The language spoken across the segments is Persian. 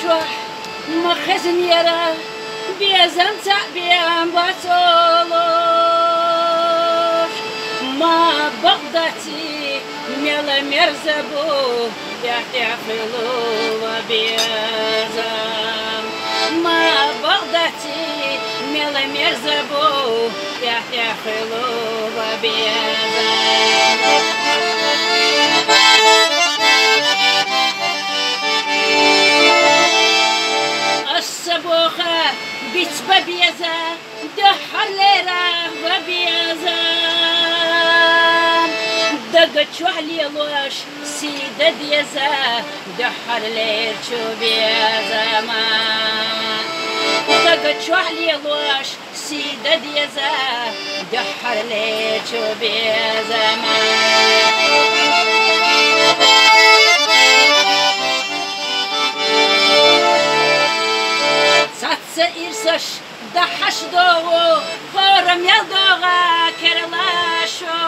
شوح مخزن يرى بيزن تعبيان بطولوش ما بغدتي ميلا مرزبو يحتفلوا وبيزن ما بغدتي ميلا مرزبو يحتفلوا وبيزن الصبوخة بيت ببيزة دحر ليرة وبيزة دقت شوحلي لوش سيدة ديزة دحر لير شو بيزة ما دقت شوحلي لوش سيدة ديزة دحر لير شو بيزة ما إرسش دحش دوغو خورم يلدوغا كرلاشو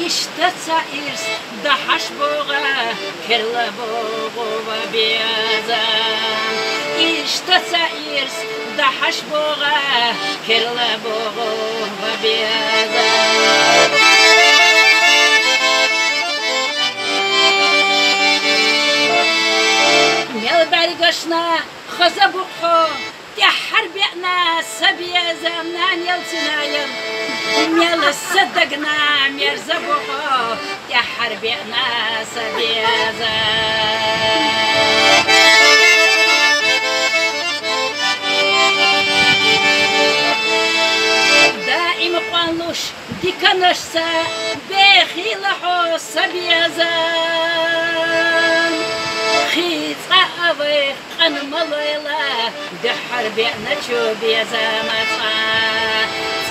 إشتتسا إرس دحش بوغا كرلا بوغو وبيازان إشتتسا إرس دحش بوغا كرلا بوغو وبيازان ميل برگشنا خزبوخو تحر بينا سبيا زمنان يلتنايم ميل صدقنا ميرزبوخو تحر بينا سبيا دائم قانوش ديكنشسا بخيلحو سبيا زم خيط أبي قن مليلا دحر بينا شو بيزامتها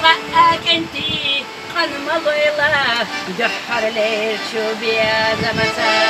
صاك انتي قن مليلا دحر ليل شو بيزامتها